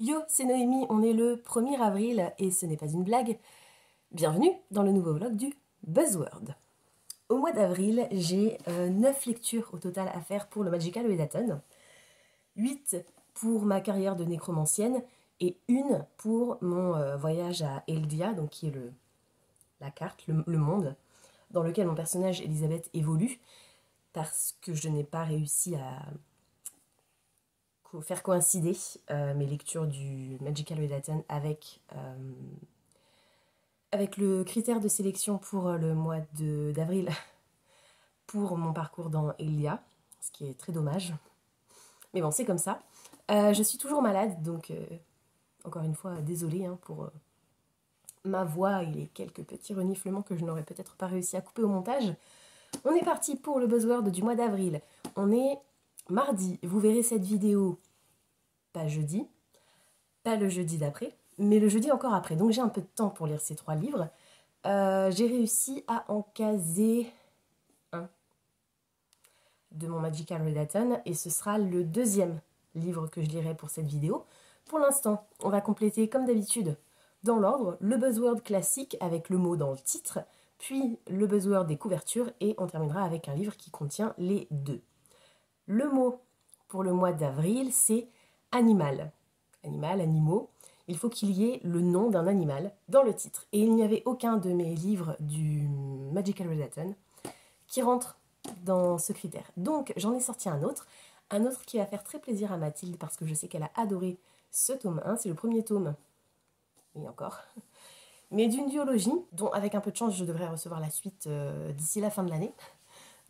Yo, c'est Noémie, on est le 1er avril et ce n'est pas une blague. Bienvenue dans le nouveau vlog du Buzzword. Au mois d'avril, j'ai 9 lectures au total à faire pour le Magical Readathon, 8 pour ma carrière de nécromancienne et 1 pour mon voyage à Eldia, donc qui est la carte, le monde, dans lequel mon personnage Elisabeth évolue, parce que je n'ai pas réussi à faire coïncider mes lectures du Magical Readathon avec le critère de sélection pour le mois d'avril pour mon parcours dans Elia, ce qui est très dommage. Mais bon, c'est comme ça. Je suis toujours malade, donc encore une fois, désolée pour ma voix et les quelques petits reniflements que je n'aurais peut-être pas réussi à couper au montage. On est parti pour le Buzzword du mois d'avril. On est mardi, vous verrez cette vidéo pas jeudi, pas le jeudi d'après, mais le jeudi encore après. Donc j'ai un peu de temps pour lire ces 3 livres. J'ai réussi à en caser un de mon Magical Readathon et ce sera le 2e livre que je lirai pour cette vidéo. Pour l'instant, on va compléter comme d'habitude dans l'ordre le buzzword classique avec le mot dans le titre, puis le buzzword des couvertures et on terminera avec un livre qui contient les 2. Le mot pour le mois d'avril, c'est animal. Animal, animaux. Il faut qu'il y ait le nom d'un animal dans le titre. Et il n'y avait aucun de mes livres du Magical Readathon qui rentre dans ce critère. Donc j'en ai sorti un autre qui va faire très plaisir à Mathilde parce que je sais qu'elle a adoré ce tome 1. C'est le premier tome, oui encore, mais d'une duologie dont avec un peu de chance je devrais recevoir la suite d'ici la fin de l'année.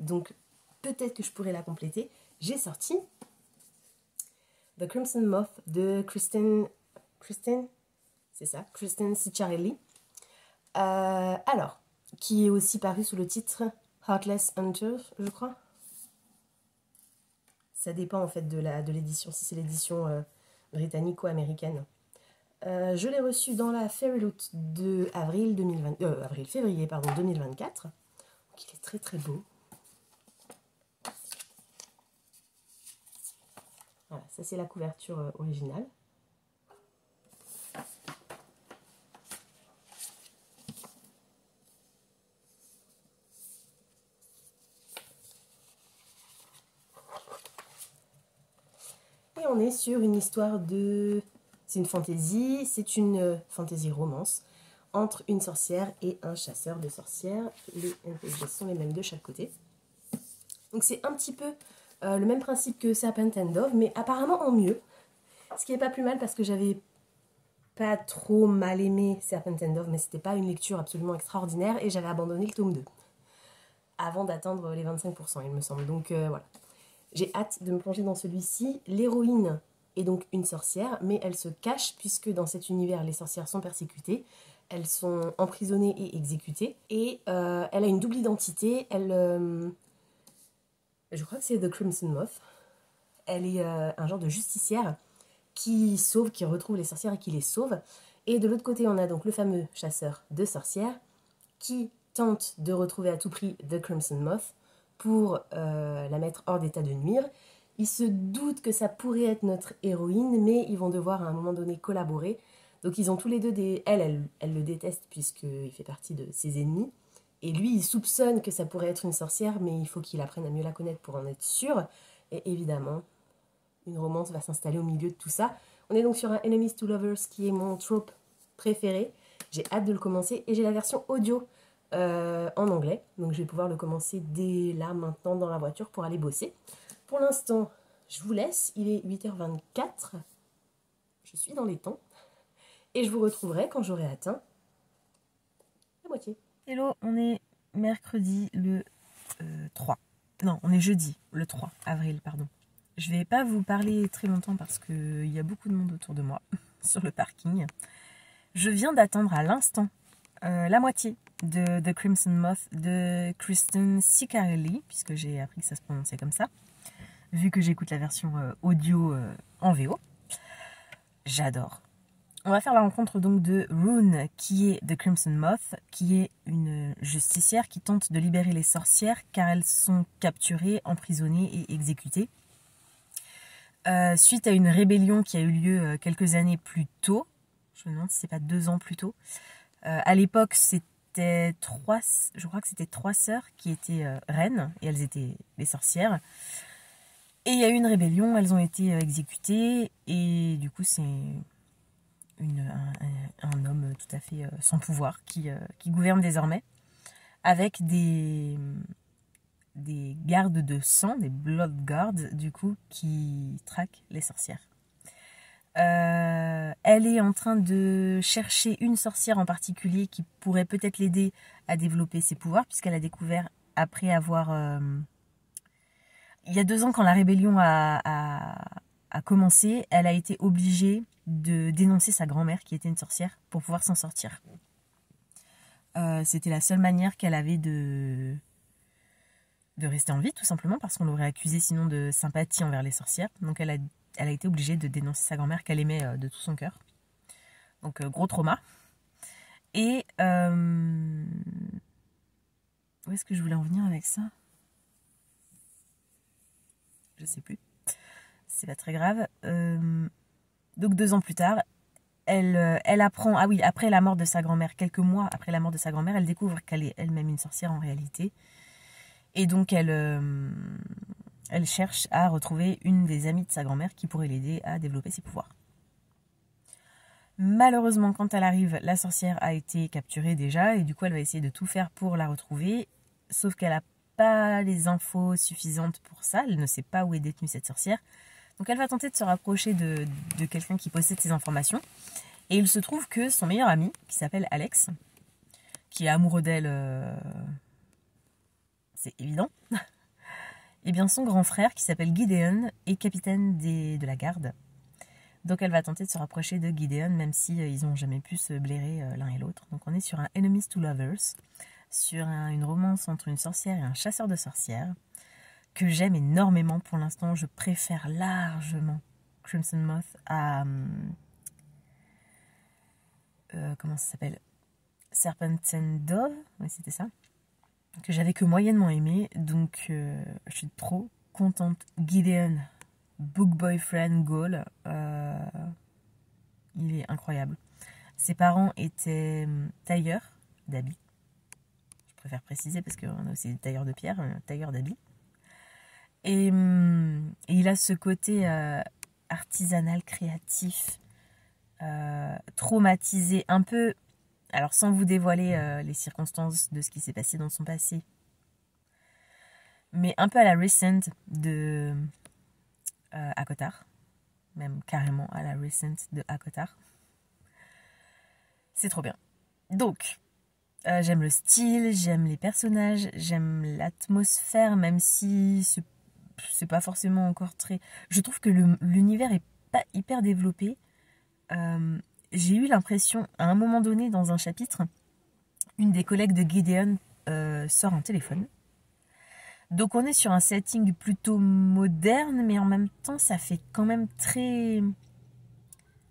Donc peut-être que je pourrais la compléter. J'ai sorti The Crimson Moth de Kristen Ciccarelli. Alors, qui est aussi paru sous le titre Heartless Hunter, je crois. Ça dépend en fait de l'édition, si c'est l'édition britannico-américaine. Je l'ai reçu dans la Fairy Loot de février 2024. Donc il est très très beau. Voilà, ça c'est la couverture originale. Et on est sur une histoire de... C'est une fantasy romance entre une sorcière et un chasseur de sorcières. Les NPC sont les mêmes de chaque côté. Donc c'est un petit peu le même principe que Serpent and Dove, mais apparemment en mieux. Ce qui n'est pas plus mal parce que j'avais pas trop mal aimé Serpent and Dove, mais c'était pas une lecture absolument extraordinaire et j'avais abandonné le tome 2 avant d'atteindre les 25%, il me semble. Donc voilà. J'ai hâte de me plonger dans celui-ci. L'héroïne est donc une sorcière, mais elle se cache puisque dans cet univers, les sorcières sont persécutées. Elles sont emprisonnées et exécutées. Et elle a une double identité. Je crois que c'est The Crimson Moth. Elle est un genre de justicière qui retrouve les sorcières et qui les sauve. Et de l'autre côté, on a donc le fameux chasseur de sorcières qui tente de retrouver à tout prix The Crimson Moth pour la mettre hors d'état de nuire. Ils se doutent que ça pourrait être notre héroïne, mais ils vont devoir à un moment donné collaborer. Donc ils ont tous les deux des... Elle le déteste puisqu'il fait partie de ses ennemis. Et lui, il soupçonne que ça pourrait être une sorcière, mais il faut qu'il apprenne à mieux la connaître pour en être sûr. Et évidemment, une romance va s'installer au milieu de tout ça. On est donc sur un Enemies to Lovers qui est mon trope préféré. J'ai hâte de le commencer et j'ai la version audio en anglais. Donc je vais pouvoir le commencer dès là, maintenant, dans la voiture pour aller bosser. Pour l'instant, je vous laisse. Il est 8h24. Je suis dans les temps. Et je vous retrouverai quand j'aurai atteint la moitié. Hello, on est mercredi le 3. Non, on est jeudi le 3 avril, pardon. Je vais pas vous parler très longtemps parce qu'il y a beaucoup de monde autour de moi sur le parking. Je viens d'attendre à l'instant la moitié de The Crimson Moth de Kristen Ciccarelli, puisque j'ai appris que ça se prononçait comme ça, vu que j'écoute la version audio en VO. J'adore. On va faire la rencontre donc de Rune, qui est The Crimson Moth, qui est une justicière qui tente de libérer les sorcières car elles sont capturées, emprisonnées et exécutées. suite à une rébellion qui a eu lieu quelques années plus tôt. Je me demande si c'est pas 2 ans plus tôt. À l'époque, je crois que c'était 3 sœurs qui étaient reines, et elles étaient les sorcières. Et il y a eu une rébellion, elles ont été exécutées, et du coup c'est un homme tout à fait sans pouvoir qui gouverne désormais, avec des gardes de sang, des blood guards du coup, qui traquent les sorcières. Elle est en train de chercher une sorcière en particulier qui pourrait peut-être l'aider à développer ses pouvoirs, puisqu'elle a découvert après avoir... il y a 2 ans, quand la rébellion a commencé, elle a été obligée de dénoncer sa grand-mère qui était une sorcière pour pouvoir s'en sortir. C'était la seule manière qu'elle avait de rester en vie, tout simplement, parce qu'on l'aurait accusée sinon de sympathie envers les sorcières. Donc elle a été obligée de dénoncer sa grand-mère qu'elle aimait de tout son cœur. Donc gros trauma. Et où est-ce que je voulais en venir avec ça? Je sais plus. C'est pas très grave. Donc 2 ans plus tard, elle apprend... Ah oui, après la mort de sa grand-mère, quelques mois après la mort de sa grand-mère, elle découvre qu'elle est elle-même une sorcière en réalité. Et donc elle cherche à retrouver une des amies de sa grand-mère qui pourrait l'aider à développer ses pouvoirs. Malheureusement, quand elle arrive, la sorcière a été capturée déjà, et du coup elle va essayer de tout faire pour la retrouver, sauf qu'elle n'a pas les infos suffisantes pour ça, elle ne sait pas où est détenue cette sorcière. Donc elle va tenter de se rapprocher de quelqu'un qui possède ces informations, et il se trouve que son meilleur ami, qui s'appelle Alex, qui est amoureux d'elle, c'est évident, et bien son grand frère, qui s'appelle Gideon, est capitaine de la garde. Donc elle va tenter de se rapprocher de Gideon, même si ils n'ont jamais pu se blairer l'un et l'autre. Donc on est sur un Enemies to Lovers, sur une romance entre une sorcière et un chasseur de sorcières, que j'aime énormément pour l'instant. Je préfère largement Crimson Moth à... comment ça s'appelle, Serpent and Dove, oui c'était ça, que j'avais que moyennement aimé. Donc je suis trop contente. Gideon, book boyfriend goal, il est incroyable. Ses parents étaient tailleurs d'habits, je préfère préciser parce qu'on a aussi des tailleurs de pierre, tailleurs d'habits, et il a ce côté artisanal, créatif, traumatisé un peu, alors sans vous dévoiler les circonstances de ce qui s'est passé dans son passé, mais un peu à la Recent de ACOTAR, même carrément à la Recent de ACOTAR. C'est trop bien. Donc, j'aime le style, j'aime les personnages, j'aime l'atmosphère, même si c'est pas forcément encore très... Je trouve que l'univers est pas hyper développé. J'ai eu l'impression, à un moment donné, dans un chapitre, une des collègues de Gideon sort un téléphone. Donc on est sur un setting plutôt moderne, mais en même temps ça fait quand même très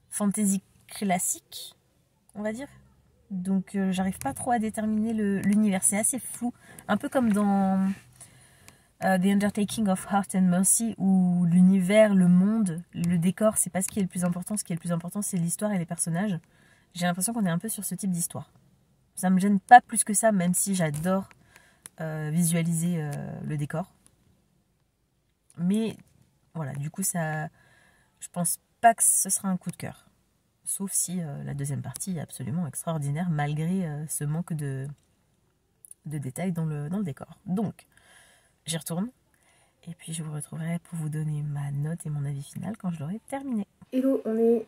fantasy classique, on va dire. Donc j'arrive pas trop à déterminer l'univers, c'est assez flou, un peu comme dans The Undertaking of Heart and Mercy, où l'univers, le monde, le décor, c'est pas ce qui est le plus important. Ce qui est le plus important, c'est l'histoire et les personnages. J'ai l'impression qu'on est un peu sur ce type d'histoire. Ça me gêne pas plus que ça, même si j'adore visualiser le décor. Mais voilà, du coup, ça, je pense pas que ce sera un coup de cœur. Sauf si la deuxième partie est absolument extraordinaire, malgré ce manque de détails dans le décor. Donc, j'y retourne. Et puis, je vous retrouverai pour vous donner ma note et mon avis final quand je l'aurai terminé. Hello, on est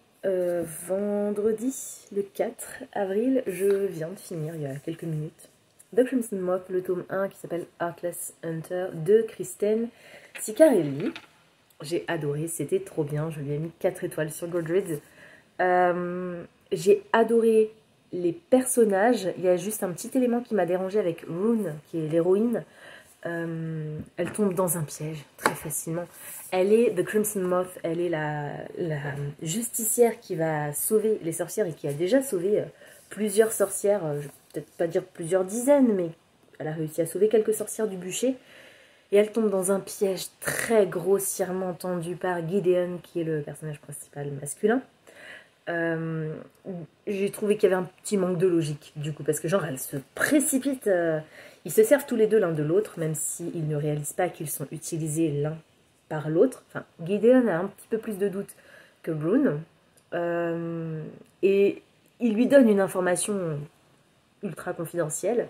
vendredi, le 4 avril. Je viens de finir, il y a quelques minutes, The Crimson Moth, le tome 1 qui s'appelle Heartless Hunter de Kristen Ciccarelli. J'ai adoré, c'était trop bien. Je lui ai mis 4 étoiles sur Goodreads. J'ai adoré les personnages. Il y a juste un petit élément qui m'a dérangé avec Rune, qui est l'héroïne. Elle tombe dans un piège très facilement. Elle est The Crimson Moth, elle est la justicière qui va sauver les sorcières et qui a déjà sauvé plusieurs sorcières. Je vais peut-être pas dire plusieurs dizaines, mais elle a réussi à sauver quelques sorcières du bûcher. Et elle tombe dans un piège très grossièrement tendu par Gideon, qui est le personnage principal masculin. J'ai trouvé qu'il y avait un petit manque de logique, du coup, parce que genre, elle se précipite. Ils se servent tous les deux l'un de l'autre, même s'ils ne réalisent pas qu'ils sont utilisés l'un par l'autre. Enfin, Gideon a un petit peu plus de doute que Brune. Et il lui donne une information ultra confidentielle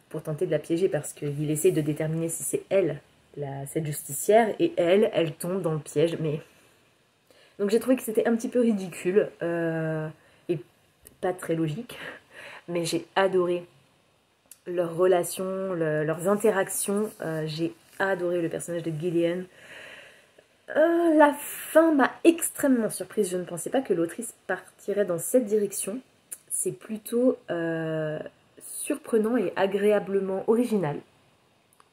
pour tenter de la piéger, parce qu'il essaie de déterminer si c'est elle, cette justicière, et elle tombe dans le piège. Mais donc j'ai trouvé que c'était un petit peu ridicule et pas très logique, mais j'ai adoré leurs relations, leurs interactions. J'ai adoré le personnage de Gideon. La fin m'a extrêmement surprise. Je ne pensais pas que l'autrice partirait dans cette direction. C'est plutôt surprenant et agréablement original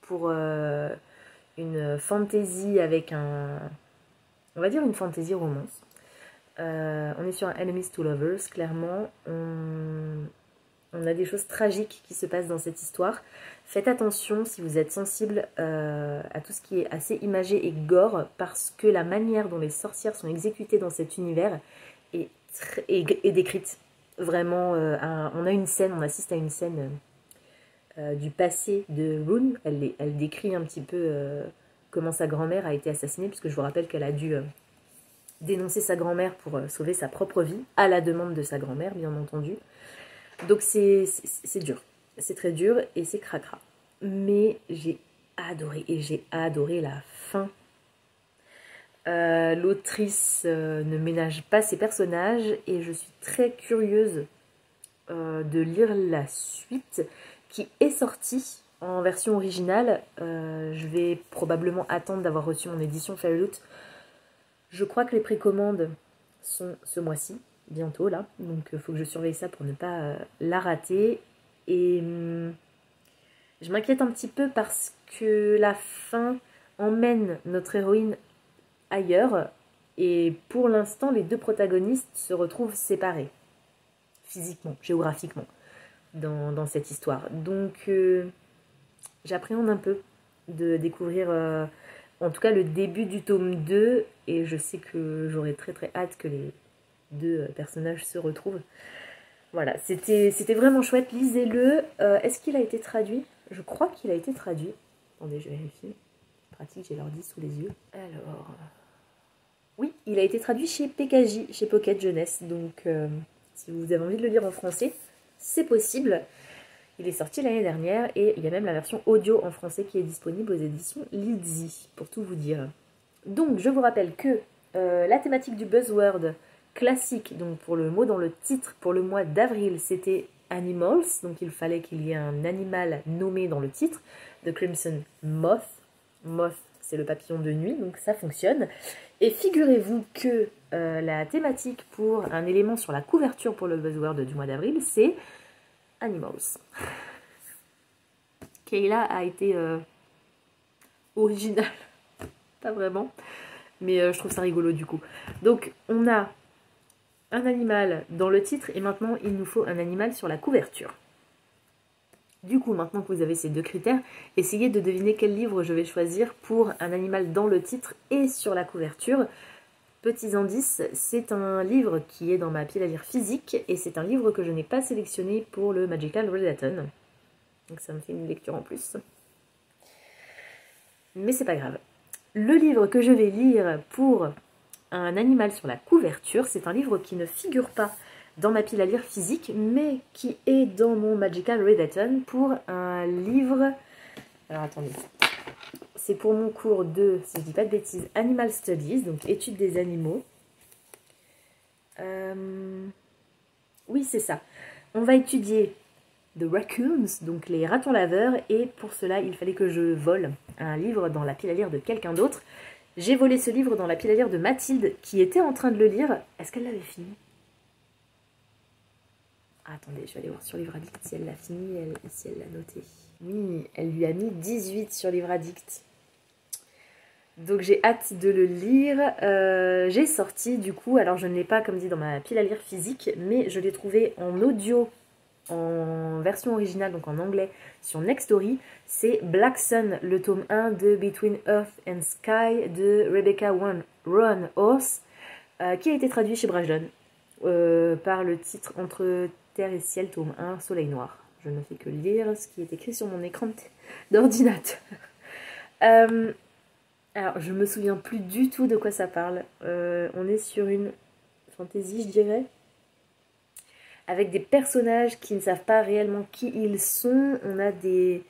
pour une fantasy avec on va dire une fantasy romance. On est sur un Enemies to Lovers, clairement. On a des choses tragiques qui se passent dans cette histoire. Faites attention si vous êtes sensible à tout ce qui est assez imagé et gore, parce que la manière dont les sorcières sont exécutées dans cet univers est décrite. Vraiment, on assiste à une scène du passé de Rune. Elle décrit un petit peu comment sa grand-mère a été assassinée, puisque je vous rappelle qu'elle a dû dénoncer sa grand-mère pour sauver sa propre vie, à la demande de sa grand-mère, bien entendu. Donc c'est dur, c'est très dur et c'est cracra. Mais j'ai adoré la fin. L'autrice ne ménage pas ses personnages et je suis très curieuse de lire la suite qui est sortie en version originale. Je vais probablement attendre d'avoir reçu mon édition Fairyloot. Je crois que les précommandes sont ce mois-ci, bientôt là, donc il faut que je surveille ça pour ne pas la rater. Et je m'inquiète un petit peu parce que la fin emmène notre héroïne ailleurs, et pour l'instant les deux protagonistes se retrouvent séparés, physiquement, géographiquement, dans cette histoire. Donc j'appréhende un peu de découvrir en tout cas le début du tome 2, et je sais que j'aurais très très hâte que les deux personnages se retrouvent. Voilà, c'était vraiment chouette, lisez-le. Est-ce qu'il a été traduit? Je crois qu'il a été traduit. Attendez, je vérifie. Pratique, j'ai l'ordi sous les yeux. Alors, oui, il a été traduit chez PKJ, chez Pocket Jeunesse. Donc, si vous avez envie de le lire en français, c'est possible. Il est sorti l'année dernière et il y a même la version audio en français qui est disponible aux éditions Lizzy, pour tout vous dire. Donc, je vous rappelle que la thématique du buzzword classique, donc pour le mot dans le titre, pour le mois d'avril, c'était Animals. Donc, il fallait qu'il y ait un animal nommé dans le titre. The Crimson Moth. Moth, c'est le papillon de nuit, donc ça fonctionne. Et figurez-vous que la thématique pour un élément sur la couverture pour le buzzword du mois d'avril, c'est Animals. Kayla a été originale, pas vraiment, mais je trouve ça rigolo du coup. Donc on a un animal dans le titre et maintenant il nous faut un animal sur la couverture. Du coup, maintenant que vous avez ces deux critères, essayez de deviner quel livre je vais choisir pour un animal dans le titre et sur la couverture. Petits indices, c'est un livre qui est dans ma pile à lire physique et c'est un livre que je n'ai pas sélectionné pour le Magical Readathon. Donc ça me fait une lecture en plus. Mais c'est pas grave. Le livre que je vais lire pour un animal sur la couverture, c'est un livre qui ne figure pas dans ma pile à lire physique, mais qui est dans mon Magical Readathon pour un livre... Alors attendez... C'est pour mon cours de, si je dis pas de bêtises, Animal Studies, donc études des animaux. Oui, c'est ça. On va étudier The Raccoons, donc les ratons laveurs, et pour cela, il fallait que je vole un livre dans la pile à lire de quelqu'un d'autre. J'ai volé ce livre dans la pile à lire de Mathilde, qui était en train de le lire. Est-ce qu'elle l'avait fini? Ah, attendez, je vais aller voir sur Livre Addict si elle l'a fini, si elle l'a noté. Oui, elle lui a mis 18 sur Livre Addict. Donc j'ai hâte de le lire. J'ai sorti du coup, alors je ne l'ai pas comme dit dans ma pile à lire physique, mais je l'ai trouvé en audio en version originale, donc en anglais, sur Nextory, c'est Black Sun, le tome 1 de Between Earth and Sky de Rebecca Roan Horse, qui a été traduit chez Brajlon par le titre Entre Terre et Ciel, tome 1, Soleil Noir. Je ne fais que lire ce qui est écrit sur mon écran d'ordinateur. Alors, je me souviens plus du tout de quoi ça parle. On est sur une fantasy, je dirais, avec des personnages qui ne savent pas réellement qui ils sont. On a des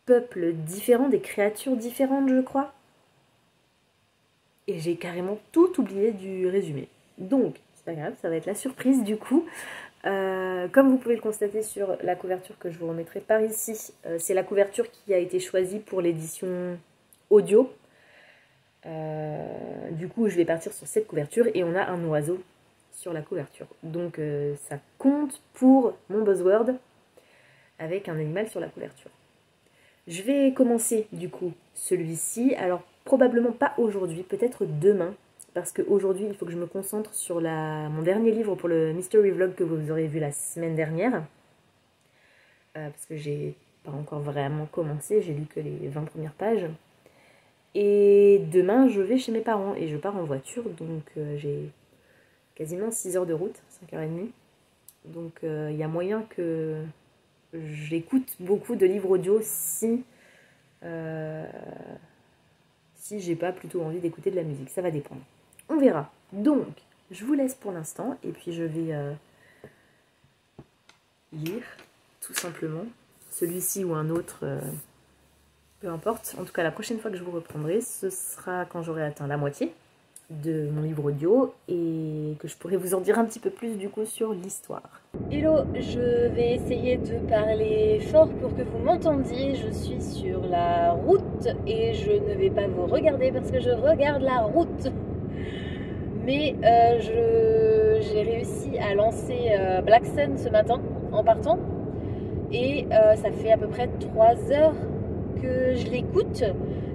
peuples différents, des créatures différentes, je crois. Et j'ai carrément tout oublié du résumé. Donc, c'est pas grave, ça va être la surprise du coup. Comme vous pouvez le constater sur la couverture que je vous remettrai par ici, c'est la couverture qui a été choisie pour l'édition audio. Du coup, je vais partir sur cette couverture et on a un oiseau sur la couverture. Donc, ça compte pour mon buzzword avec un animal sur la couverture. Je vais commencer du coup celui-ci. Alors, probablement pas aujourd'hui, peut-être demain. Parce qu'aujourd'hui, il faut que je me concentre sur mon dernier livre pour le Mystery Vlog que vous aurez vu la semaine dernière. Parce que j'ai pas encore vraiment commencé, j'ai lu que les 20 premières pages. Et demain, je vais chez mes parents et je pars en voiture, donc j'ai quasiment 6 heures de route, 5h30. Donc il y a moyen que j'écoute beaucoup de livres audio si j'ai pas plutôt envie d'écouter de la musique, ça va dépendre. On verra. Donc, je vous laisse pour l'instant et puis je vais lire tout simplement celui-ci ou un autre, peu importe. En tout cas, la prochaine fois que je vous reprendrai, ce sera quand j'aurai atteint la moitié de mon livre audio et que je pourrai vous en dire un petit peu plus du coup sur l'histoire. Hello, je vais essayer de parler fort pour que vous m'entendiez. Je suis sur la route et je ne vais pas vous regarder parce que je regarde la route. Mais j'ai réussi à lancer Black Sun ce matin en partant. Et ça fait à peu près 3 heures que je l'écoute.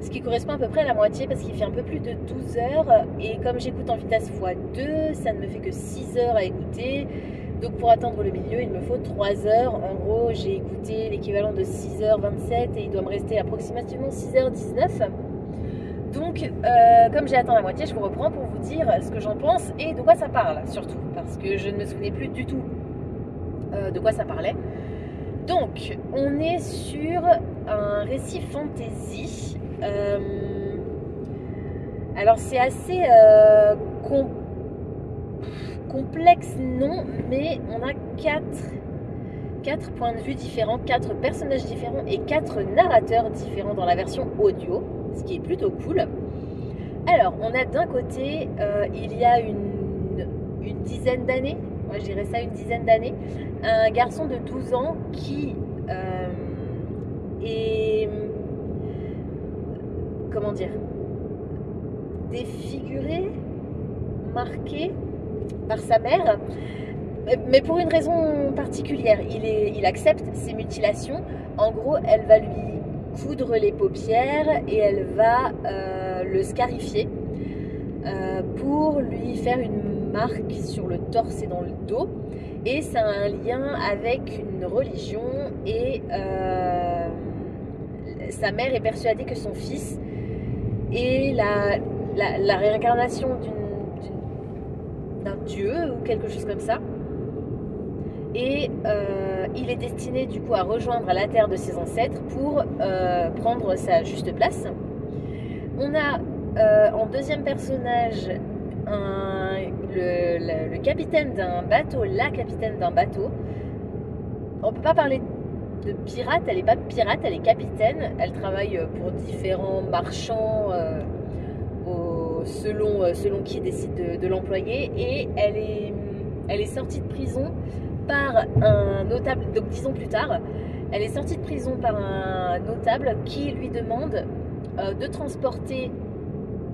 Ce qui correspond à peu près à la moitié parce qu'il fait un peu plus de 12 heures. Et comme j'écoute en vitesse x2, ça ne me fait que 6 heures à écouter. Donc pour atteindre le milieu, il me faut 3 heures. En gros, j'ai écouté l'équivalent de 6h27 et il doit me rester approximativement 6h19. Donc, comme j'ai atteint la moitié, je vous reprends pour vous dire ce que j'en pense et de quoi ça parle, surtout, parce que je ne me souvenais plus du tout de quoi ça parlait. Donc, on est sur un récit fantasy. Alors, c'est assez complexe, non, mais on a 4 points de vue différents, 4 personnages différents et 4 narrateurs différents dans la version audio, ce qui est plutôt cool. Alors, on a d'un côté, il y a une dizaine d'années, moi je dirais ça, une dizaine d'années, un garçon de 12 ans qui est, comment dire, défiguré, marqué par sa mère, mais pour une raison particulière. Il accepte ses mutilations. En gros, elle va lui coudre les paupières et elle va le scarifier pour lui faire une marque sur le torse et dans le dos. Et ça a un lien avec une religion et sa mère est persuadée que son fils est la réincarnation d'un dieu ou quelque chose comme ça. Et il est destiné du coup à rejoindre la terre de ses ancêtres pour prendre sa juste place. On a en deuxième personnage le capitaine d'un bateau, la capitaine d'un bateau. On peut pas parler de pirate, elle n'est pas pirate, elle est capitaine. Elle travaille pour différents marchands selon qui décide de l'employer. Et elle est sortie de prison par un notable, donc 10 ans plus tard, elle est sortie de prison par un notable qui lui demande de transporter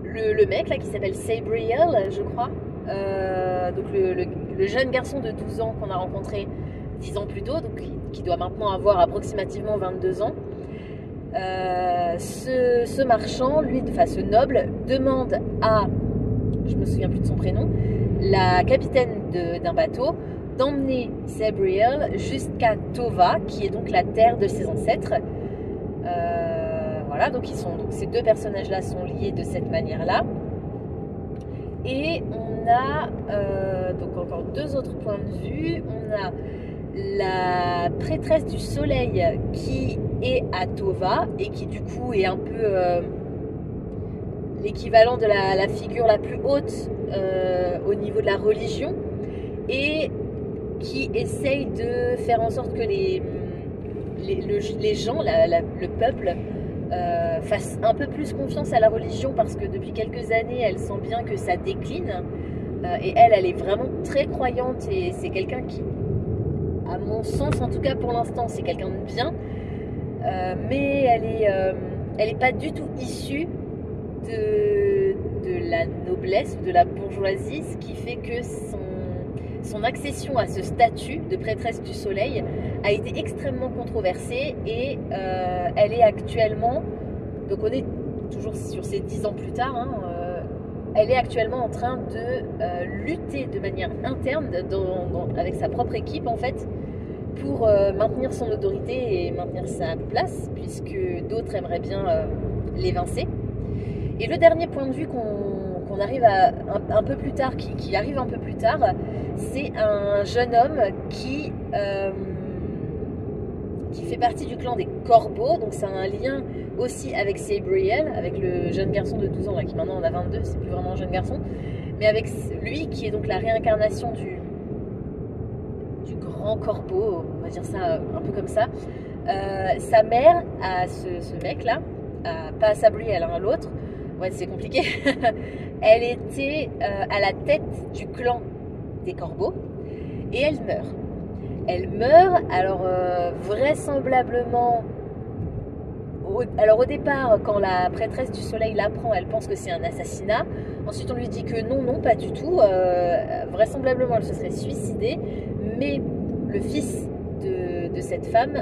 le mec là qui s'appelle Sabriel, je crois, donc le jeune garçon de 12 ans qu'on a rencontré 10 ans plus tôt, donc qui doit maintenant avoir approximativement 22 ans. Ce marchand, ce noble, demande à, je me souviens plus de son prénom, la capitaine d'un bateau d'emmener Sabriel jusqu'à Tova, qui est donc la terre de ses ancêtres. Voilà, donc ces deux personnages-là sont liés de cette manière-là. Et on a donc encore deux autres points de vue. On a la prêtresse du soleil qui est à Tova et qui du coup est un peu l'équivalent de la figure la plus haute au niveau de la religion et qui essaye de faire en sorte que les gens, le peuple, fassent un peu plus confiance à la religion parce que depuis quelques années, elle sent bien que ça décline. Et elle est vraiment très croyante et c'est quelqu'un qui, à mon sens, en tout cas pour l'instant, c'est quelqu'un de bien. Mais elle est pas du tout issue de la noblesse ou de la bourgeoisie, ce qui fait que son accession à ce statut de prêtresse du soleil a été extrêmement controversée et elle est actuellement, donc on est toujours sur ces 10 ans plus tard, hein, elle est actuellement en train de lutter de manière interne avec sa propre équipe en fait pour maintenir son autorité et maintenir sa place puisque d'autres aimeraient bien l'évincer. Et le dernier point de vue qu'on arrive à un peu plus tard, qui arrive un peu plus tard, c'est un jeune homme qui fait partie du clan des Corbeaux, donc c'est un lien aussi avec Sabriel, avec le jeune garçon de 12 ans, là, qui maintenant en a 22, c'est plus vraiment un jeune garçon, mais avec lui qui est donc la réincarnation du grand corbeau, on va dire ça un peu comme ça. Sa mère, à ce mec-là, pas à Sabriel, hein, à l'autre, ouais c'est compliqué, elle était à la tête du clan des Corbeaux et elle meurt. Elle meurt, alors vraisemblablement, alors au départ, quand la prêtresse du soleil l'apprend, elle pense que c'est un assassinat. Ensuite, on lui dit que non, pas du tout. Vraisemblablement, elle se serait suicidée. Mais le fils de cette femme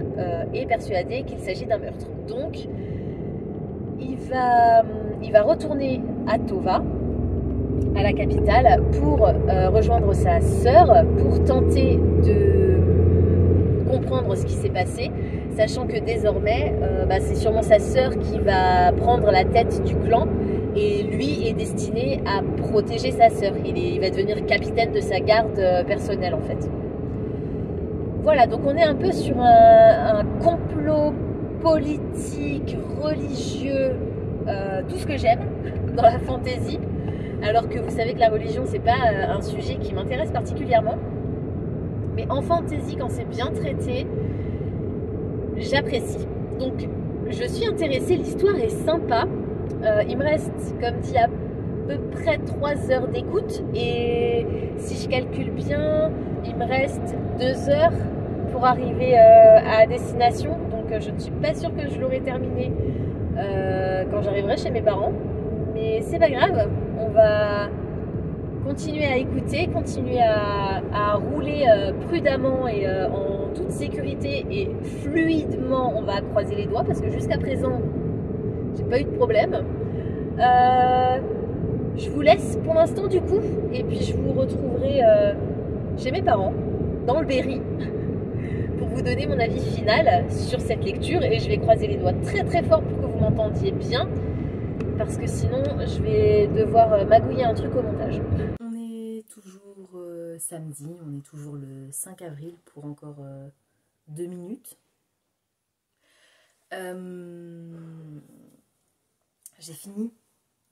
est persuadé qu'il s'agit d'un meurtre. Donc, il va retourner à Tova, à la capitale, pour rejoindre sa sœur, pour tenter de comprendre ce qui s'est passé, sachant que désormais c'est sûrement sa sœur qui va prendre la tête du clan et lui est destiné à protéger sa sœur. Il va devenir capitaine de sa garde personnelle en fait. Voilà, donc on est un peu sur un complot politique, religieux, tout ce que j'aime dans la fantasy, alors que vous savez que la religion c'est pas un sujet qui m'intéresse particulièrement. Mais en fantasy, quand c'est bien traité, j'apprécie. Donc, je suis intéressée, l'histoire est sympa. Il me reste, comme dit, à peu près 3 heures d'écoute. Et si je calcule bien, il me reste 2 heures pour arriver à destination. Donc, je ne suis pas sûre que je l'aurai terminé quand j'arriverai chez mes parents. Mais c'est pas grave, on va continuer à écouter, continuer à rouler prudemment et en toute sécurité et fluidement. On va croiser les doigts parce que jusqu'à présent j'ai pas eu de problème. Je vous laisse pour l'instant du coup et puis je vous retrouverai chez mes parents dans le Berry pour vous donner mon avis final sur cette lecture et je vais croiser les doigts très très fort pour que vous m'entendiez bien parce que sinon je vais devoir magouiller un truc au montage. On est toujours samedi, on est toujours le 5 avril pour encore 2 minutes. J'ai fini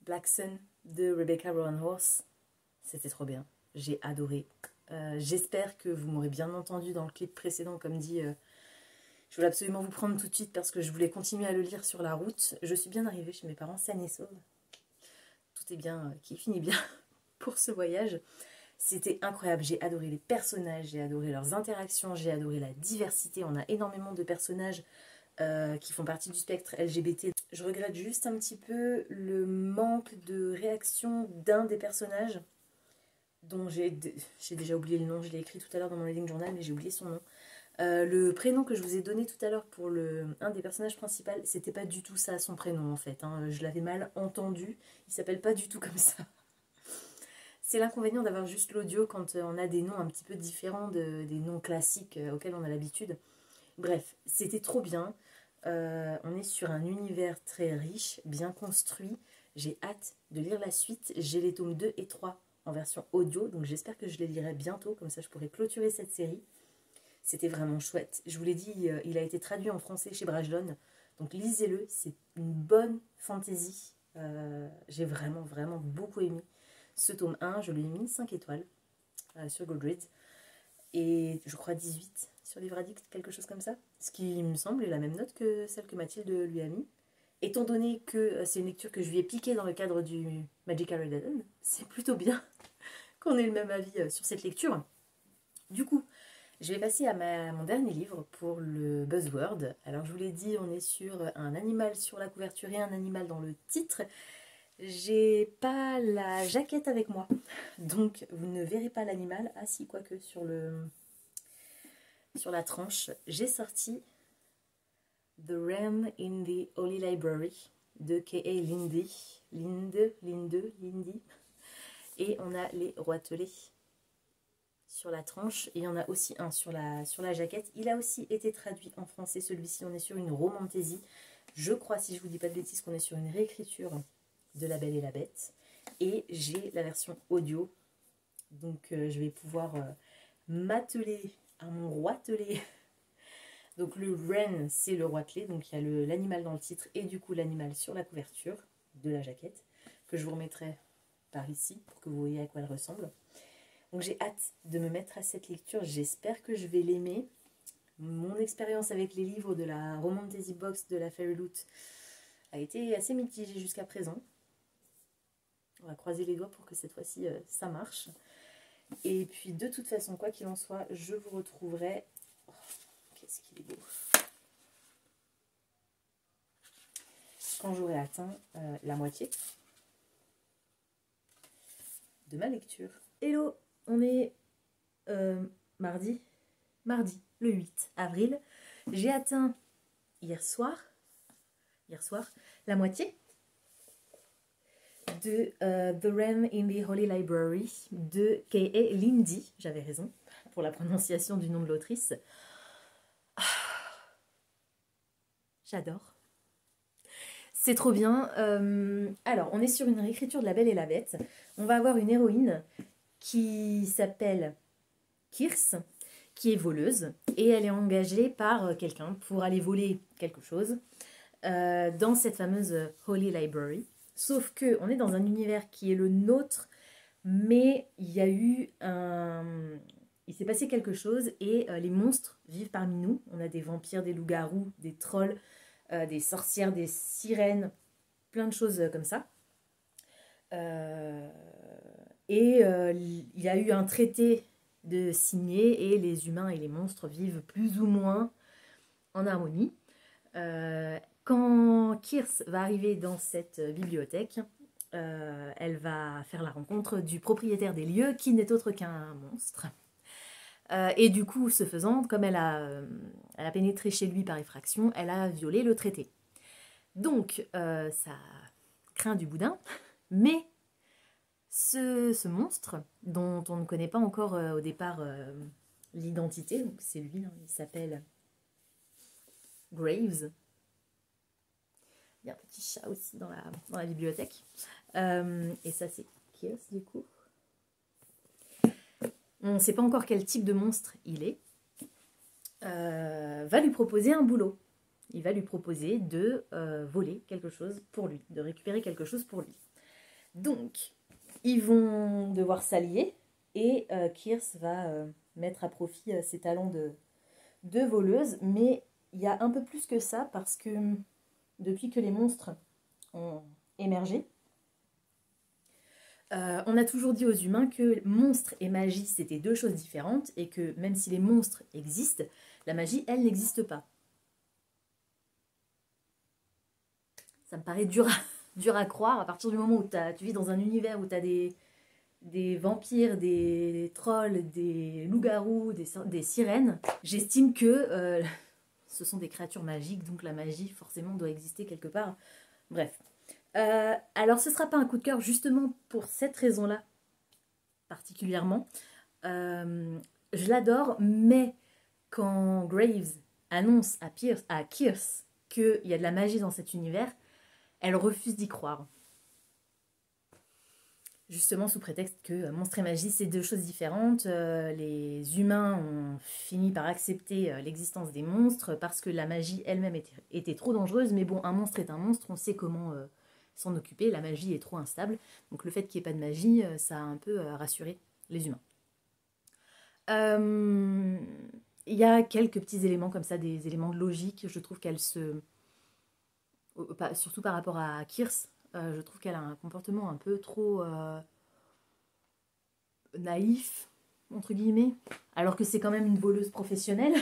Black Sun de Rebecca Rowan Horse. C'était trop bien, j'ai adoré. J'espère que vous m'aurez bien entendu dans le clip précédent, comme dit. Je voulais absolument vous prendre tout de suite parce que je voulais continuer à le lire sur la route. Je suis bien arrivée chez mes parents, saine et sauve. Tout est bien, qui finit bien pour ce voyage. C'était incroyable, j'ai adoré les personnages, j'ai adoré leurs interactions, j'ai adoré la diversité. On a énormément de personnages qui font partie du spectre LGBT. Je regrette juste un petit peu le manque de réaction d'un des personnages dont j'ai déjà oublié le nom, je l'ai écrit tout à l'heure dans mon reading journal mais j'ai oublié son nom. Le prénom que je vous ai donné tout à l'heure pour un des personnages principaux, c'était pas du tout ça son prénom en fait, hein. Je l'avais mal entendu, il s'appelle pas du tout comme ça. C'est l'inconvénient d'avoir juste l'audio quand on a des noms un petit peu différents des noms classiques auxquels on a l'habitude. Bref, c'était trop bien. On est sur un univers très riche, bien construit. J'ai hâte de lire la suite. J'ai les tomes 2 et 3 en version audio, donc j'espère que je les lirai bientôt, comme ça je pourrai clôturer cette série. C'était vraiment chouette. Je vous l'ai dit, il a été traduit en français chez Brajlon, donc lisez-le, c'est une bonne fantaisie. J'ai vraiment beaucoup aimé. Ce tome 1, je lui ai mis 5 étoiles sur Goodreads, et je crois 18 sur Livre Addict, quelque chose comme ça, ce qui me semble est la même note que celle que Mathilde lui a mis. Étant donné que c'est une lecture que je lui ai piquée dans le cadre du Magical Redaden, c'est plutôt bien qu'on ait le même avis sur cette lecture. Du coup, je vais passer à mon dernier livre pour le Buzzword. Alors je vous l'ai dit, on est sur un animal sur la couverture et un animal dans le titre. J'ai pas la jaquette avec moi, donc vous ne verrez pas l'animal. Ah si, quoique sur la tranche, j'ai sorti The Ram in the Holy Library de K.A. Linde. Et on a les roitelets sur la tranche. Et il y en a aussi un sur la jaquette. Il a aussi été traduit en français, celui-ci. On est sur une romantaisie. Je crois, si je vous dis pas de bêtises, qu'on est sur une réécriture de La Belle et la Bête. Et j'ai la version audio. Donc je vais pouvoir m'atteler à mon roitelet. Donc le wren, c'est le roitelet, donc il y a l'animal dans le titre et du coup l'animal sur la couverture de la jaquette, que je vous remettrai par ici pour que vous voyez à quoi elle ressemble. Donc j'ai hâte de me mettre à cette lecture, j'espère que je vais l'aimer. Mon expérience avec les livres de la Romantasy Box de la Fairy Loot a été assez mitigée jusqu'à présent. On va croiser les doigts pour que cette fois-ci ça marche. Et puis de toute façon, quoi qu'il en soit, je vous retrouverai... Qu'est-ce qu'il est beau. Quand j'aurai atteint la moitié de ma lecture. Hello, on est mardi, le 8 avril. J'ai atteint hier soir, la moitié de The Ram in the Holy Library de K.A. Linde. J'avais raison pour la prononciation du nom de l'autrice. J'adore. C'est trop bien. Alors, on est sur une réécriture de La Belle et la Bête. On va avoir une héroïne qui s'appelle Kirse, qui est voleuse. Et elle est engagée par quelqu'un pour aller voler quelque chose dans cette fameuse Holy Library. Sauf qu'on est dans un univers qui est le nôtre, mais il y a eu il s'est passé quelque chose et les monstres vivent parmi nous. On a des vampires, des loups-garous, des trolls, des sorcières, des sirènes, plein de choses comme ça. Il y a eu un traité de signé et les humains et les monstres vivent plus ou moins en harmonie. Quand Kirse va arriver dans cette bibliothèque, elle va faire la rencontre du propriétaire des lieux qui n'est autre qu'un monstre. Et du coup, ce faisant, comme elle a pénétré chez lui par effraction, elle a violé le traité. Donc, ça craint du boudin, mais ce monstre, dont on ne connaît pas encore au départ l'identité, donc c'est lui, il s'appelle Graves. Il y a un petit chat aussi dans la bibliothèque. Et ça, c'est Kirse, du coup. On ne sait pas encore quel type de monstre il est, va lui proposer un boulot. Il va lui proposer de voler quelque chose pour lui, de récupérer quelque chose pour lui. Donc, ils vont devoir s'allier et Kirse va mettre à profit ses talents de voleuse. Mais il y a un peu plus que ça parce que depuis que les monstres ont émergé, on a toujours dit aux humains que monstres et magie, c'était deux choses différentes et que même si les monstres existent, la magie, elle, n'existe pas. Ça me paraît dur à croire à partir du moment où tu vis dans un univers où tu as des vampires, des trolls, des loups-garous, des sirènes. J'estime que ce sont des créatures magiques, donc la magie, forcément, doit exister quelque part. Bref. Alors ce ne sera pas un coup de cœur justement pour cette raison-là particulièrement. Je l'adore, mais quand Graves annonce à Pierce qu'il y a de la magie dans cet univers, elle refuse d'y croire. Justement sous prétexte que monstre et magie c'est deux choses différentes, les humains ont fini par accepter l'existence des monstres parce que la magie elle-même était trop dangereuse, mais bon, un monstre est un monstre, on sait comment s'en occuper, la magie est trop instable, donc le fait qu'il n'y ait pas de magie, ça a un peu rassuré les humains. Il y a quelques petits éléments comme ça, des éléments de logique, je trouve qu'elle se... surtout par rapport à Kirst, je trouve qu'elle a un comportement un peu trop naïf, entre guillemets, alors que c'est quand même une voleuse professionnelle,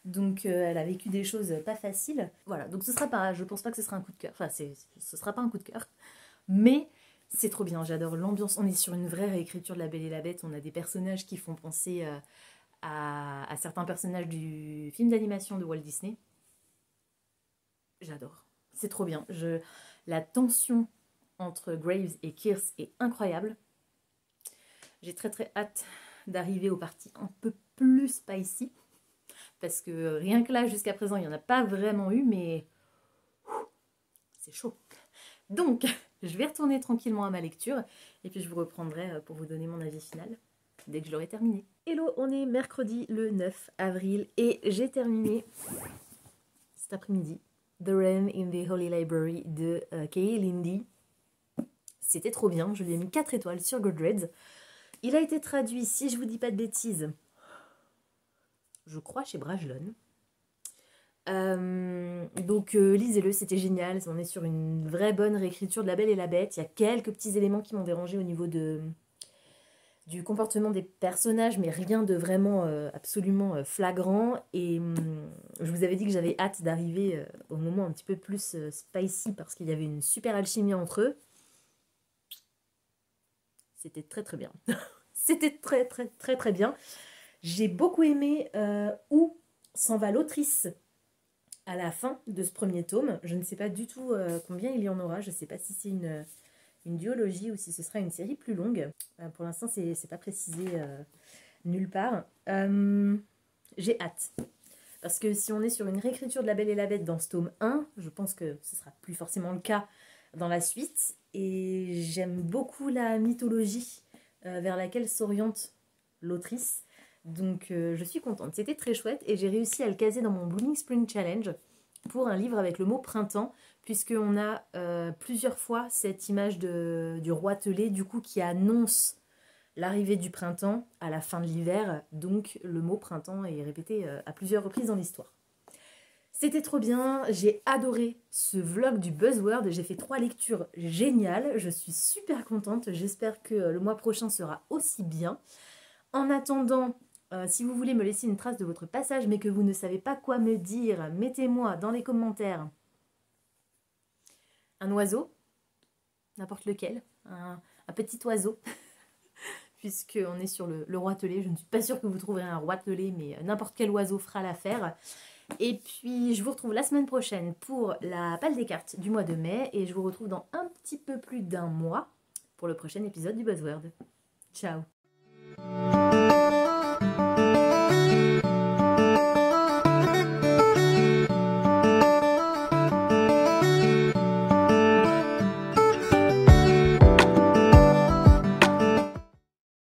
donc elle a vécu des choses pas faciles. Voilà, donc je pense pas que ce sera un coup de cœur, enfin ce sera pas un coup de cœur, mais c'est trop bien, j'adore l'ambiance, on est sur une vraie réécriture de La Belle et la Bête, on a des personnages qui font penser à certains personnages du film d'animation de Walt Disney. J'adore, c'est trop bien. La tension entre Graves et Kirst est incroyable. J'ai très très hâte d'arriver aux parties un peu plus spicy. Parce que rien que là, jusqu'à présent, il n'y en a pas vraiment eu, mais c'est chaud. Donc, je vais retourner tranquillement à ma lecture. Et puis je vous reprendrai pour vous donner mon avis final dès que je l'aurai terminé. Hello, on est mercredi le 9 avril et j'ai terminé cet après-midi The Wren in the Holy Library de Kay Lindy. C'était trop bien, je lui ai mis 4 étoiles sur Goodreads. Il a été traduit, si je vous dis pas de bêtises, je crois chez Brajlon. Donc lisez-le, c'était génial. On est sur une vraie bonne réécriture de La Belle et la Bête. Il y a quelques petits éléments qui m'ont dérangé au niveau du comportement des personnages, mais rien de vraiment absolument flagrant. Et je vous avais dit que j'avais hâte d'arriver au moment un petit peu plus spicy parce qu'il y avait une super alchimie entre eux. C'était très très bien. C'était très très très très bien. J'ai beaucoup aimé où s'en va l'autrice à la fin de ce premier tome. Je ne sais pas du tout combien il y en aura. Je ne sais pas si c'est une duologie ou si ce sera une série plus longue. Pour l'instant, c'est pas précisé nulle part. J'ai hâte. Parce que si on est sur une réécriture de La Belle et la Bête dans ce tome 1, je pense que ce sera plus forcément le cas dans la suite. Et j'aime beaucoup la mythologie vers laquelle s'oriente l'autrice. Donc je suis contente. C'était très chouette et j'ai réussi à le caser dans mon Blooming Spring Challenge pour un livre avec le mot printemps, puisqu'on a plusieurs fois cette image du roi telé, du coup, qui annonce l'arrivée du printemps à la fin de l'hiver. Donc le mot printemps est répété à plusieurs reprises dans l'histoire. C'était trop bien, j'ai adoré ce vlog du Buzzword, j'ai fait 3 lectures géniales, je suis super contente, j'espère que le mois prochain sera aussi bien. En attendant, si vous voulez me laisser une trace de votre passage mais que vous ne savez pas quoi me dire, mettez-moi dans les commentaires un oiseau, n'importe lequel, un petit oiseau, puisqu'on est sur le roi telé, je ne suis pas sûre que vous trouverez un roi telé, mais n'importe quel oiseau fera l'affaire. Et puis, je vous retrouve la semaine prochaine pour la palle des cartes du mois de mai. Et je vous retrouve dans un petit peu plus d'1 mois pour le prochain épisode du Buzzword. Ciao!